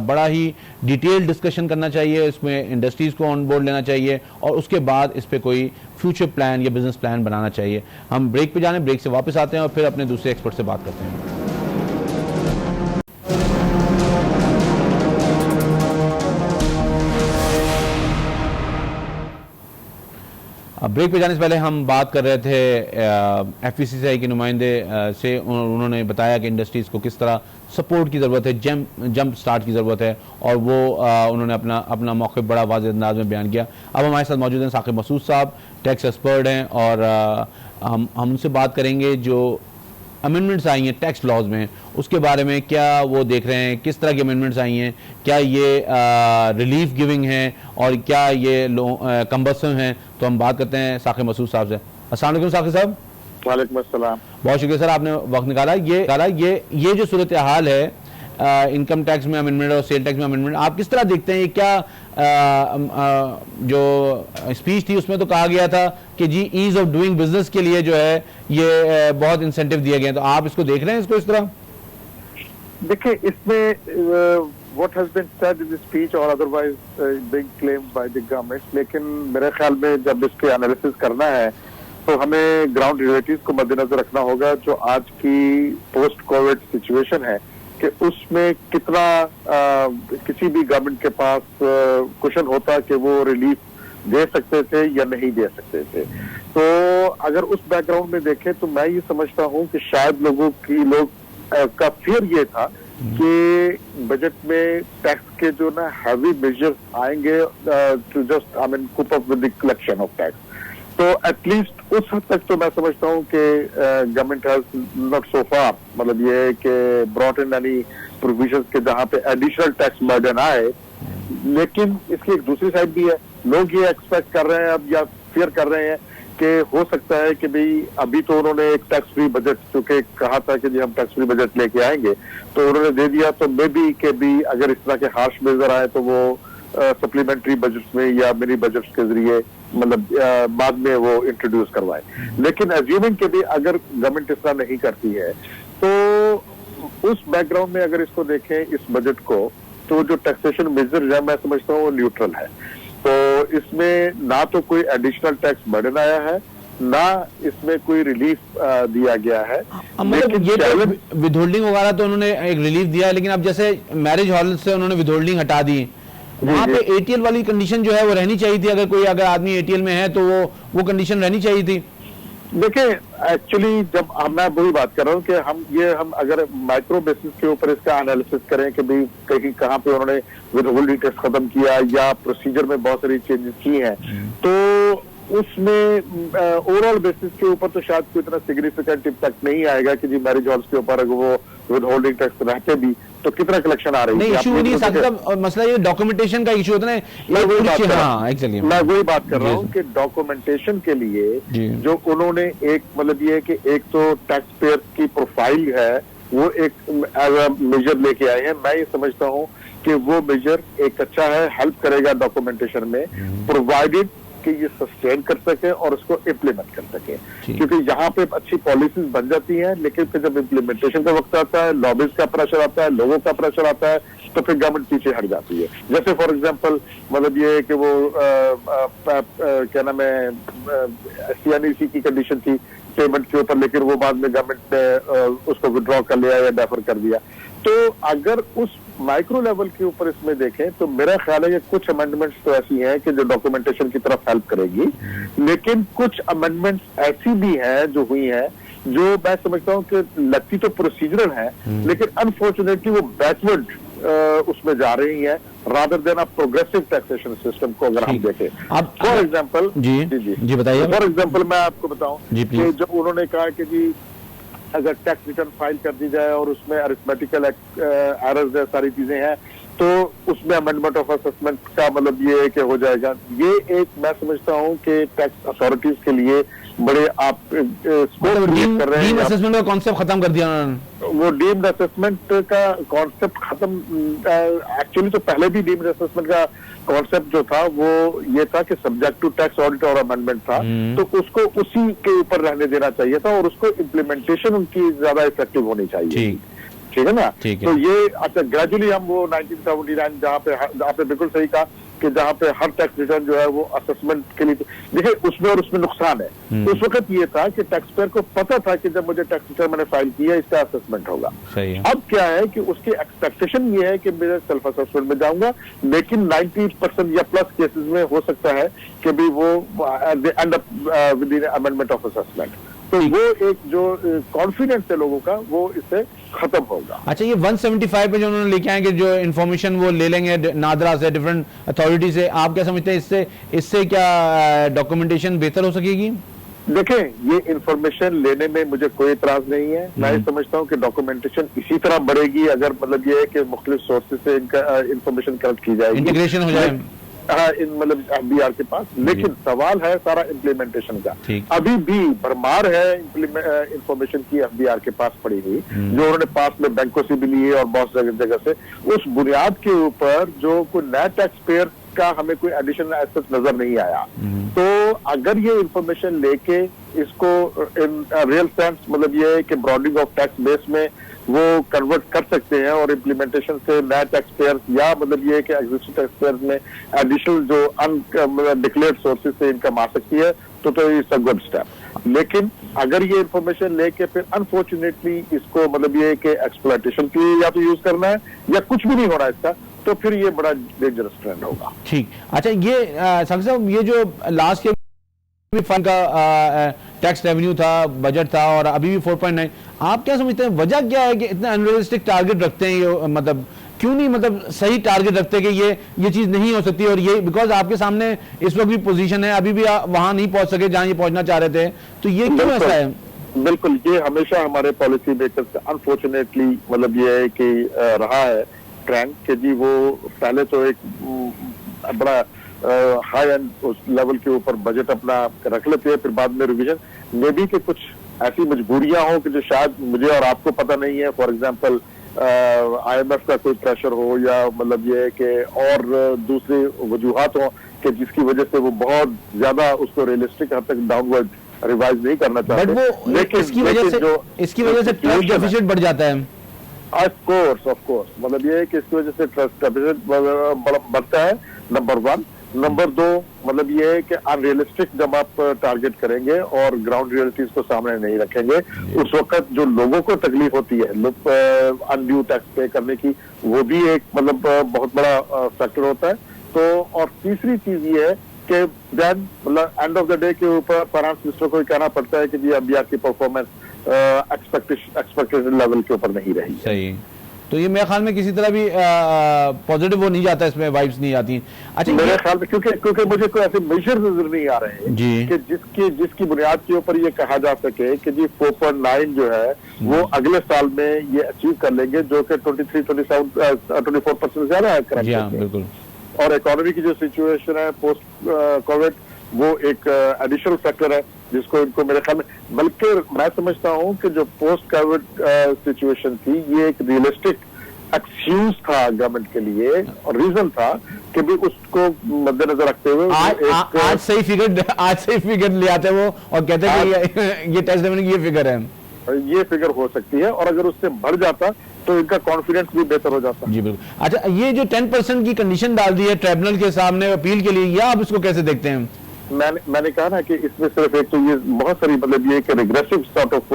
बड़ा ही डिटेल डिस्कशन करना चाहिए, इसमें इंडस्ट्रीज़ को ऑन बोर्ड लेना चाहिए, और उसके बाद इस पर कोई फ्यूचर प्लान या बिजनेस प्लान बनाना चाहिए। हम ब्रेक पे जाने, ब्रेक से वापस आते हैं और फिर अपने दूसरे एक्सपर्ट से बात करते हैं। ब्रेक पे जाने से पहले हम बात कर रहे थे FVCCI के नुमाइंदे से। उन्होंने बताया कि इंडस्ट्रीज़ को किस तरह सपोर्ट की ज़रूरत है, जंप स्टार्ट की ज़रूरत है, और वो उन्होंने अपना मौक़िफ़ बड़ा वाज़ेह अंदाज में बयान किया। अब हमारे साथ मौजूद हैं साकिब मसूद साहब, टैक्स एक्सपर्ट हैं, और हम उनसे बात करेंगे जो अमेंडमेंट्स आई हैं टैक्स लॉज में, उसके बारे में क्या वो देख रहे हैं, किस तरह की अमेंडमेंट्स आई हैं, क्या ये रिलीफ गिविंग हैं और क्या ये कम्बर्सम हैं। तो हम बात करते हैं साकिब मसूद साहब से। अस्सलाम वालेकुम साकिब साहब। वालेकुम अस्सलाम। बहुत शुक्रिया सर, आपने वक्त निकाला। ये जो सूरत हाल है इनकम टैक्स में अमेंडमेंट और सेल टैक्स में अमेंडमेंट, आप किस तरह देखते हैं? ये क्या जो स्पीच थी उसमें तो कहा गया था कि जी ईज ऑफ डूइंग बिजनेस के लिए जो है ये बहुत इंसेंटिव दिए गए हैं, तो आप इसको देख रहे हैं इसको इस तरह? देखिए, इसमें what has been said in the speech or otherwise being claimed by the government, लेकिन मेरे ख्याल में जब इसके एनालिसिस करना है तो हमें ग्राउंड रियलिटीज को मद्देनजर रखना होगा। जो आज की पोस्ट कोविड सिचुएशन है कि उसमें कितना किसी भी गवर्नमेंट के पास कुशन होता कि वो रिलीफ दे सकते थे या नहीं दे सकते थे। तो अगर उस बैकग्राउंड में देखें तो मैं ये समझता हूँ कि शायद लोगों का फियर ये था कि बजट में टैक्स के जो ना हैवी मेजर्स आएंगे to just cope up with the collection of tax. तो एटलीस्ट उस हद तक तो मैं समझता हूँ कि government has not so far, मतलब ये कि ब्रॉट इन एनी प्रोविजंस के जहाँ पे एडिशनल टैक्स बर्डन आए। लेकिन इसकी एक दूसरी साइड भी है, लोग ये एक्सपेक्ट कर रहे हैं अब या फियर कर रहे हैं कि हो सकता है कि भाई अभी तो उन्होंने एक टैक्स फ्री बजट चूंकि कहा था कि जी हम टैक्स फ्री बजट लेके आएंगे, तो उन्होंने दे दिया, तो मे बी के भी अगर इस तरह के हार्श मेजर आए तो वो सप्लीमेंट्री बजट्स में या मिनी बजट्स के जरिए मतलब बाद में वो इंट्रोड्यूस करवाए। लेकिन एज्यूमिंग के भी अगर गवर्नमेंट इस तरह नहीं करती है तो उस बैकग्राउंड में अगर इसको देखें इस बजट को, तो जो टैक्सेशन मेजर है मैं समझता हूँ वो न्यूट्रल है। तो इसमें ना तो कोई एडिशनल टैक्स बर्डन आया है, ना इसमें कोई रिलीफ दिया गया है। मतलब ये तो विदहोल्डिंग वगैरह तो उन्होंने एक रिलीफ दिया है, लेकिन अब जैसे मैरिज हॉल से उन्होंने विदहोल्डिंग हटा दी, वहाँ पे ATL वाली कंडीशन जो है वो रहनी चाहिए थी। अगर आदमी ATL में है तो वो कंडीशन रहनी चाहिए थी। देखिए, एक्चुअली जब मैं वही बात कर रहा हूँ कि हम अगर माइक्रो बेसिस के ऊपर इसका एनालिसिस करें कि भाई कहीं कहाँ पे उन्होंने विदहोल्डिंग टैक्स खत्म किया या प्रोसीजर में बहुत सारी चेंजेस की हैं, तो उसमें ओवरऑल बेसिस के ऊपर तो शायद कोई इतना सिग्निफिकेंट इम्पैक्ट नहीं आएगा कि जी मैरिज हॉल्स के ऊपर अगर वो विदहोल्डिंग टैक्स रहते भी तो कितना कलेक्शन आ रही है। नहीं, इशू नहीं सकता, मसला ये डॉक्यूमेंटेशन का इशू होता है। मैं वही बात कर रहा हूँ कि डॉक्यूमेंटेशन के लिए जो उन्होंने एक मतलब ये कि एक तो टैक्स पेयर की प्रोफाइल है वो एक मेजर लेके आए हैं। मैं ये समझता हूँ कि वो मेजर एक अच्छा है, हेल्प करेगा डॉक्यूमेंटेशन में, प्रोवाइडेड कि ये सस्टेन कर सके और उसको इम्प्लीमेंट कर सके। क्योंकि यहाँ पे अच्छी पॉलिसीज बन जाती हैं, लेकिन फिर जब इम्प्लीमेंटेशन का वक्त आता है, लॉबीज का प्रेशर आता है, लोगों का प्रेशर आता है, तो फिर गवर्नमेंट पीछे हट जाती है। जैसे फॉर एग्जांपल मतलब ये कि वो क्या नाम है CNEC की कंडीशन थी पेमेंट के ऊपर, लेकिन वो बाद में गवर्नमेंट ने उसको विड्रॉ कर लिया या डेफर कर दिया। तो अगर उस माइक्रो लेवल के ऊपर इसमें देखें तो मेरा ख्याल है कि कुछ अमेंडमेंट्स तो ऐसी हैं कि जो डॉक्यूमेंटेशन की तरफ हेल्प करेगी, लेकिन कुछ अमेंडमेंट्स ऐसी भी हैं जो हुई हैं जो मैं समझता हूं कि लगती तो प्रोसीजरल है, लेकिन अनफॉर्चुनेटली वो बैकवर्ड उसमें जा रही है rather than a progressive taxation system को अगर हम देखें। फॉर एग्जाम्पल जी बताइए। फॉर एग्जाम्पल मैं आपको बताऊं कि जब उन्होंने कहा कि जी अगर टैक्स रिटर्न फाइल कर दी जाए और उसमें अरिथमेटिकल एरर्स है, सारी चीजें हैं, तो उसमें अमेंडमेंट ऑफ असेसमेंट का मतलब ये है कि हो जाएगा। ये एक मैं समझता हूँ कि टैक्स अथॉरिटीज के लिए बड़े आप स्कोप क्रिएट कर रहे हैं। असेसमेंट का कॉन्सेप्ट खत्म कर दिया उन्होंने। वो डीम्ड असेसमेंट का कॉन्सेप्ट खत्म, एक्चुअली तो पहले भी डीम्ड असेसमेंट का कॉन्सेप्ट जो था वो ये था कि सब्जेक्ट टू टैक्स ऑडिट और अमेंडमेंट था, तो उसको उसी के ऊपर रहने देना चाहिए था और उसको इम्प्लीमेंटेशन उनकी ज्यादा इफेक्टिव होनी चाहिए। ठीक है ना? तो ये अच्छा ग्रेजुअली हम वो 1979 जहाँ पे आपने बिल्कुल सही कहा कि जहाँ पे हर टैक्स रिटर्न जो है वो असेसमेंट के लिए, देखिए उसमें और उसमें नुकसान है। उस वक्त ये था कि टैक्स पेयर को पता था कि जब मुझे टैक्स रिटर्न मैंने फाइल किया इसका असेसमेंट होगा। अब क्या है कि उसकी एक्सपेक्टेशन ये है कि मेरे सेल्फ असेसमेंट में जाऊंगा, लेकिन 90% या प्लस केसेस में हो सकता है कि भी वो and up with the amendment of assessment. तो वो एक जो कॉन्फिडेंस है लोगों का वो इससे खत्म होगा। अच्छा, ये 175 पे जो उन्होंने लेके आए कि जो इन्फॉर्मेशन वो ले लेंगे नादरा से, डिफरेंट अथॉरिटी से, आप क्या समझते हैं इससे क्या डॉक्यूमेंटेशन बेहतर हो सकेगी? देखें, ये इंफॉर्मेशन लेने में मुझे कोई एतराज नहीं है। मैं समझता हूँ कि डॉक्यूमेंटेशन इसी तरह बढ़ेगी अगर मतलब ये है कि मुख्तलिफ सोर्सेज से इनका इंफॉर्मेशन कलेक्ट की जाएगी, इंटीग्रेशन हो जाए मतलब एफबीआर के पास। लेकिन सवाल है सारा इम्प्लीमेंटेशन का। अभी भी भरमार है इंफॉर्मेशन की एफबीआर के पास पड़ी हुई, जो उन्होंने पास में बैंकों से भी ली है और बहुत जगह से। उस बुनियाद के ऊपर जो कोई नया टैक्स पेयर का हमें कोई एडिशनल एसेट नजर नहीं आया। तो अगर ये इंफॉर्मेशन लेके इसको इन रियल सेंस मतलब ये है कि ब्रॉडिंग ऑफ टैक्स बेस में वो कन्वर्ट कर सकते हैं और इम्प्लीमेंटेशन से नया टैक्स पेयर या मतलब ये है कि एग्जिस्टिंग टैक्स पेयर में एडिशनल जो डिक्लेयर्ड सोर्सेज से इनकम आ सकती है तो इट्स अ गुड स्टेप। लेकिन अगर ये इंफॉर्मेशन लेके फिर अनफॉर्चुनेटली इसको मतलब ये है कि एक्सप्लॉयटेशन के लिए या तो यूज करना है या कुछ भी नहीं हो रहा इसका, तो फिर ये बड़ा डेंजरस ट्रेंड होगा। ठीक। अच्छा, ये साहब ये जो लास्ट के फंड का टैक्स रेवेन्यू था, बजट था और अभी भी 4.9, आप क्या समझते हैं वजह क्या है कि इतने अनरियलिस्टिक टारगेट रखते हैं? ये मतलब क्यों नहीं मतलब सही टारगेट रखते कि ये चीज नहीं हो सकती? और ये बिकॉज आपके सामने इस वक्त भी पोजीशन है, अभी भी वहां नहीं पहुंच सके जहां ये पहुंचना चाह रहे थे, तो ये क्यों ऐसा है? बिल्कुल, ये हमेशा हमारे पॉलिसी मेकर्स का अनफॉर्चुनेटली मतलब ये है कि रहा है ट्रेंड कि जी वो पहले तो एक बड़ा हाई एंड उस लेवल के ऊपर बजट अपना रख लेते हैं, फिर बाद में रिवीजन में भी कि कुछ ऐसी मजबूरियां हो कि जो शायद मुझे और आपको पता नहीं है। फॉर एग्जांपल IMF का कोई प्रेशर हो या मतलब ये है कि और दूसरी वजूहात हो कि जिसकी वजह से वो बहुत ज्यादा उसको रियलिस्टिक हद तक डाउनवर्ड रिवाइज नहीं करना चाहते। लेकिन इसकी वजह से ट्रस्ट डेफिसिट बढ़ जाता है। ऑफ कोर्स मतलब ये है कि इसकी वजह से ट्रस्ट डेफिसिट बढ़ता है, नंबर 1। नंबर 2 मतलब ये है कि अनरियलिस्टिक जब आप टारगेट करेंगे और ग्राउंड रियलिटीज को सामने नहीं रखेंगे, उस वक्त जो लोगों को तकलीफ होती है अनड्यू टैक्स पे करने की, वो भी एक मतलब बहुत बड़ा फैक्टर होता है। तो और तीसरी चीज ये है कि देन मतलब एंड ऑफ द डे के ऊपर फाइनेंस मिनिस्टर को कहना पड़ता है कि जी अभी आपकी परफॉर्मेंस एक्सपेक्टेशन लेवल के ऊपर नहीं रही। सही। तो ये मेरे ख्याल में किसी तरह भी पॉजिटिव वो नहीं जाता, इसमें वाइब्स नहीं आती। अच्छा, मेरे ख्याल में क्योंकि मुझे कोई ऐसे मेजर नजर नहीं आ रहे हैं कि जिसकी बुनियाद के ऊपर ये कहा जा सके कि जी 4.9 जो है वो अगले साल में ये अचीव कर लेंगे, जो कि 24% ज्यादा है करंट। बिल्कुल। और इकोनॉमी की जो सिचुएशन है पोस्ट कोविड, वो एक एडिशनल फैक्टर है जिसको इनको मेरे ख्याल में, बल्कि मैं समझता हूं कि जो पोस्ट कोविड सिचुएशन थी ये एक रियलिस्टिक एक्सक्यूज था गवर्नमेंट के लिए और रीजन था कि भी उसको मद्देनजर रखते हुए आज सही फिगर ले आते वो और कहते हैं कि ये टैक्स रेवेन्यू की ये फिगर है, ये फिगर हो सकती है, और अगर उससे बढ़ जाता तो इनका कॉन्फिडेंस भी बेहतर हो जाता। जी बिल्कुल। अच्छा, ये जो 10% की कंडीशन डाल दी है ट्राइब्यूनल के सामने अपील के लिए, या आप इसको कैसे देखते हैं? मैंने कहा ना कि इसमें सिर्फ एक तो ये बहुत सारी मतलब ये कि रिग्रेसिव सॉर्ट ऑफ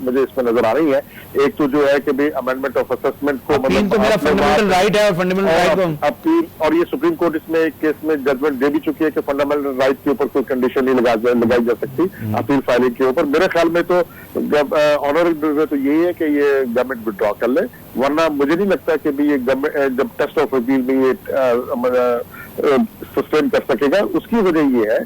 मुझे इसमें नजर आ रही है। एक तो जो है कि भाई अमेंडमेंट ऑफ असेसमेंट को मतलब तो मेरा फंडामेंटल राइट है और फंडामेंटल राइट को अपील, और ये सुप्रीम कोर्ट इसमें एक केस में जजमेंट दे भी चुकी है कि फंडामेंटल राइट के ऊपर कोई कंडीशन नहीं लगाई जा सकती अपील फाइलिंग के ऊपर। मेरे ख्याल में तो ऑनरेबल तो यही है कि ये गवर्नमेंट विड्रॉ कर ले, वरना मुझे नहीं लगता कि भी ये गवर्नमेंट जब टेस्ट ऑफ अपील में ये सस्टेन कर सकेगा। उसकी वजह ये है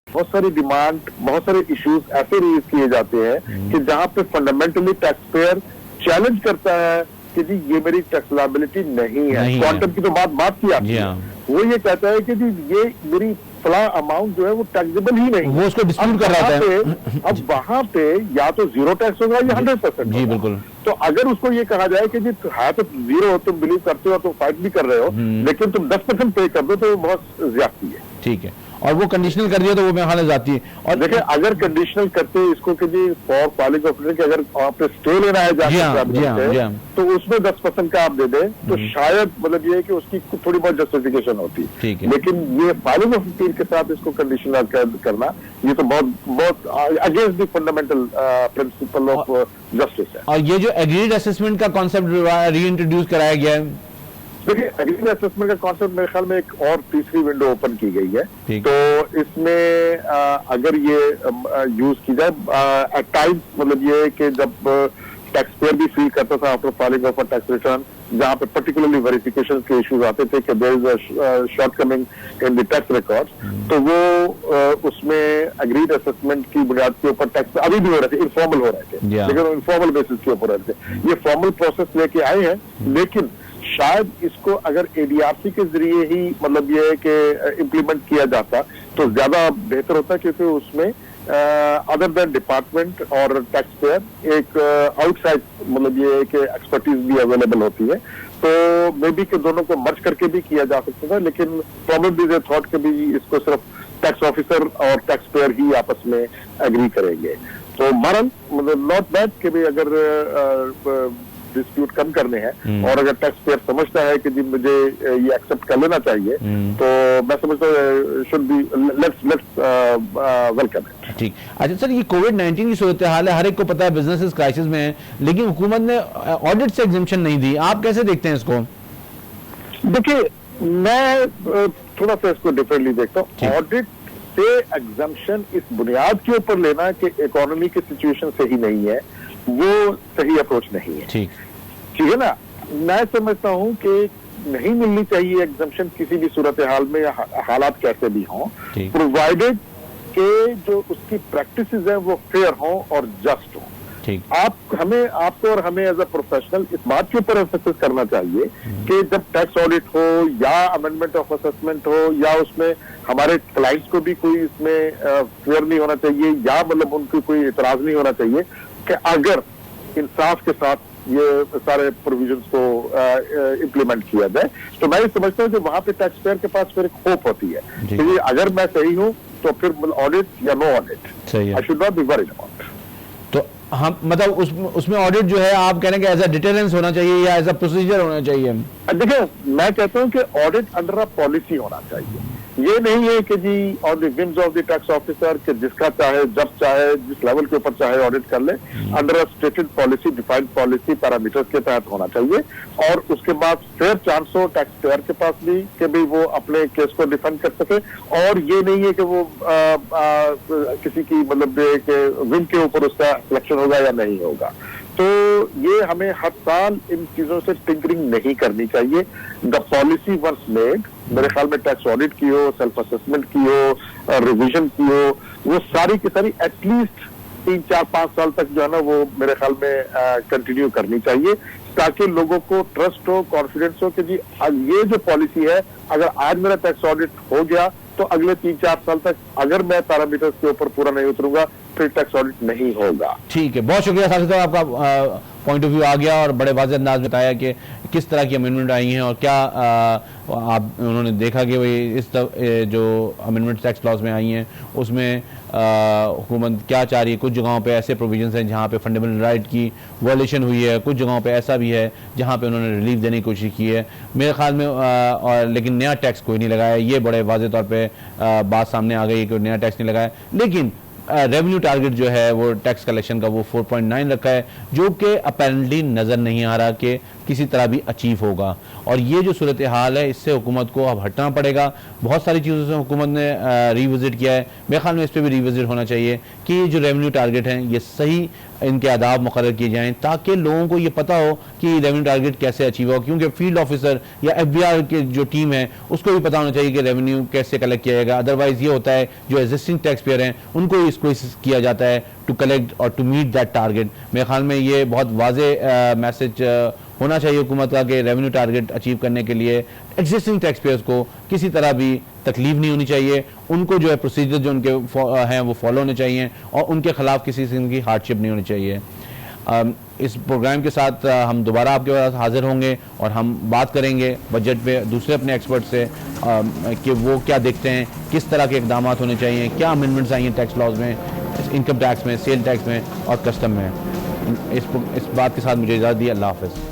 बहुत सारी डिमांड, बहुत सारे इश्यूज ऐसे रेज किए जाते हैं कि जहां पे फंडामेंटली टैक्स पेयर चैलेंज करता है कि जी ये मेरी टैक्स लायबिलिटी नहीं है। नहीं है। क्वांटम की तो बात की आपने। जी हाँ। वो ये कहता है कि जी ये मेरी फला अमाउंट जो है वो टैक्सेबल ही नहीं, वो उसको डिस्प्यूट कर रहा था। अब वहां पे या तो 0 टैक्स होगा या 100%। जी बिल्कुल। तो अगर उसको ये कहा जाए कि जी है तो 0 तुम बिलीव करते हो, तुम फाइट भी कर रहे हो, लेकिन तुम 10% पे कर दो, तो वो बहुत ज्यादती है। ठीक है, और वो कंडीशनल कर दिया तो वो मेरे ख्याल में जाती है। और देखिए अगर कंडीशनल करते इसको कि जी फॉर फाइलिंग ऑफ रिटर्न, कि अगर आपने स्टे लेना है जी हाँ, जाकर जी हाँ, जी हाँ। तो उसमें 10% का आप दे दें, तो शायद मतलब ये है कि उसकी थोड़ी बहुत जस्टिफिकेशन होती है। ठीक है। लेकिन ये फाइलिंग ऑफ रिटर्न के साथ इसको कंडीशनल करना, ये तो बहुत against the fundamental principle of justice है। और ये जो एग्रीड असेसमेंट का कॉन्सेप्ट री इंट्रोड्यूस कराया गया है, देखिए एग्रीड असेसमेंट का कॉन्सेप्ट मेरे ख्याल में एक और तीसरी विंडो ओपन की गई है। ठीक। तो इसमें अगर ये यूज की जाए एट टाइम्स, मतलब ये है कि जब टैक्स पेयर भी फील करता था after filing of a tax return, जहां पे पर्टिकुलरली वेरिफिकेशन के इश्यूज आते थे कि there is a shortcoming in the tax records, तो वो उसमें एग्रीड असेसमेंट की बुनियाद के ऊपर टैक्स अभी भी हो रहे थे, इनफॉर्मल हो रहे थे, लेकिन इनफॉर्मल बेसिस के ऊपर रहे थे। ये फॉर्मल प्रोसेस लेके आए हैं, लेकिन शायद इसको अगर एडीआरसी के जरिए ही मतलब ये है कि इम्प्लीमेंट किया जाता तो ज्यादा बेहतर होता, क्योंकि उसमें अदर देन डिपार्टमेंट और टैक्स पेयर एक आउटसाइड मतलब ये है कि एक्सपर्टीज भी अवेलेबल होती है। तो मे बी के दोनों को मर्ज करके भी किया जा सकता था, लेकिन प्रॉब्लम दे थॉट के भी इसको सिर्फ टैक्स ऑफिसर और टैक्स पेयर ही आपस में एग्री करेंगे। तो मरन मतलब नॉट बैड कि भाई अगर डिस्प्यूट कम करने हैं और अगर टैक्स पेयर समझता है कि जी मुझे ये एक्सेप्ट कर लेना चाहिए, तो मैं समझता हूँ should be let's welcome it. ठीक। अच्छा सर, ये कोविड-19 की सूरत हाल है, हर एक को पता है बिजनेसेस क्राइसिस में है, लेकिन हुकूमत ने ऑडिट से एग्जम्पशन नहीं दी। आप कैसे देखते हैं इसको? देखिए मैं थोड़ा सा इसको डिफरेंटली देखता हूँ। ऑडिट से एग्जम्पशन इस बुनियाद के ऊपर लेना कि इकोनॉमी की सिचुएशन सही नहीं है, वो सही अप्रोच नहीं है। ठीक है ना। मैं समझता हूं कि नहीं मिलनी चाहिए एग्जम्पशन किसी भी सूरत हाल में, या हालात कैसे भी हों, प्रोवाइडेड के जो उसकी प्रैक्टिसेस हैं वो फेयर हों और जस्ट हों। ठीक। आपको और हमें एज अ प्रोफेशनल इस बात के ऊपर एम्फेसिस करना चाहिए कि जब टैक्स ऑडिट हो या अमेंडमेंट ऑफ असेसमेंट हो, या उसमें हमारे क्लाइंट्स को भी कोई इसमें फेयर नहीं होना चाहिए, या मतलब उनको कोई इतराज नहीं होना चाहिए कि अगर इंसाफ के साथ ये सारे प्रोविजंस को इम्प्लीमेंट किया जाए। तो मैं ये समझता हूँ कि वहां पे टैक्स पेयर के पास फिर एक होप होती है कि अगर मैं सही हूँ तो फिर ऑडिट या no audit I should not be worried about. तो हम मतलब उसमें ऑडिट जो है आप कह रहे हैं कि एज अ डिटेरेंस होना चाहिए या एज अ प्रोसीजर होना चाहिए? देखिए मैं कहता हूँ कि ऑडिट अंडर अ पॉलिसी होना चाहिए। ये नहीं है कि जी on the whims of the tax officer कि जिसका चाहे जब चाहे जिस लेवल के ऊपर चाहे ऑडिट कर ले। Under a stated policy, defined policy, parameters के तहत होना चाहिए। और उसके बाद फेयर चांस हो टैक्स पेयर के पास भी कि भाई वो अपने केस को डिफेंड कर सके। और ये नहीं है कि वो किसी की मतलब विम के ऊपर उसका सिलेक्शन होगा या नहीं होगा। तो ये हमें हर साल इन चीजों से टिंकरिंग नहीं करनी चाहिए। द पॉलिसी वंस मेड, मेरे ख्याल में टैक्स ऑडिट की हो, सेल्फ असेसमेंट की हो, रिवीजन की हो, वो सारी की सारी एटलीस्ट 3, 4, 5 साल तक जो है ना वो मेरे ख्याल में कंटिन्यू करनी चाहिए, ताकि लोगों को ट्रस्ट हो, कॉन्फिडेंस हो कि जी ये जो पॉलिसी है, अगर आज मेरा टैक्स ऑडिट हो गया तो अगले 3-4 साल तक अगर मैं पैरामीटर्स के ऊपर पूरा नहीं उतरूंगा फिर टैक्स ऑडिट नहीं होगा। ठीक है, बहुत शुक्रिया साहब, आपका पॉइंट ऑफ व्यू आ गया और बड़े वाज़ेह अंदाज में बताया कि किस तरह की अमेंडमेंट आई हैं और क्या आप उन्होंने देखा कि भाई इस जो अमेंडमेंट टैक्स लॉज में आई हैं उसमें हुकूमत क्या चाह रही है। कुछ जगहों पे ऐसे प्रोविजंस हैं जहाँ पे फंडामेंटल राइट की वायलेशन हुई है, कुछ जगहों पे ऐसा भी है जहाँ पे उन्होंने रिलीफ देने की कोशिश की है मेरे ख्याल में, और लेकिन नया टैक्स कोई नहीं लगाया। ये बड़े वाज़ेह तौर पे बात सामने आ गई कि नया टैक्स नहीं लगाया। लेकिन रेवेन्यू टारगेट जो है वो टैक्स कलेक्शन का वो 4.9 रखा है, जो कि अपेरेंटली नज़र नहीं आ रहा कि किसी तरह भी अचीव होगा। और ये जो सूरत हाल है इससे हुकूमत को अब हटना पड़ेगा। बहुत सारी चीज़ों से हुकूमत ने रिविजिट किया है, मेरे ख्याल में इस पर भी रिविजिट होना चाहिए कि जो रेवेन्यू टारगेट हैं ये सही इनके आदाब मुकर्रर किए जाएँ, ताकि लोगों को ये पता हो कि रेवेन्यू टारगेट कैसे अचीव हो। क्योंकि फील्ड ऑफिसर या FBI की जो टीम है उसको भी पता होना चाहिए कि रेवेन्यू कैसे कलेक्ट किया जाएगा। अदरवाइज ये होता है जो एग्जिस्टिंग टैक्स पेयर हैं उनको इसको किया जाता है टू कलेक्ट और टू मीट दैट टारगेट। मेरे ख्याल में ये बहुत वाज़ेह मैसेज होना चाहिए हुकूमत का कि रेवेन्यू टारगेट अचीव करने के लिए एग्जिस्टिंग टैक्स पेयर्स को किसी तरह भी तकलीफ नहीं होनी चाहिए, उनको जो है प्रोसीजर जो उनके हैं वो फॉलो होने चाहिए और उनके खिलाफ किसी किस्म की हार्डशिप नहीं होनी चाहिए। इस प्रोग्राम के साथ हम दोबारा आपके पास हाजिर होंगे और हम बात करेंगे बजट पे दूसरे अपने एक्सपर्ट से कि वो क्या देखते हैं, किस तरह के इकदाम होने चाहिए, क्या अमेंडमेंट्स आई हैं टैक्स लॉज में, इनकम टैक्स में, सेल टैक्स में और कस्टम में। इस बात के साथ मुझे इजाज़त दी। अल्लाह हाफ़िज़।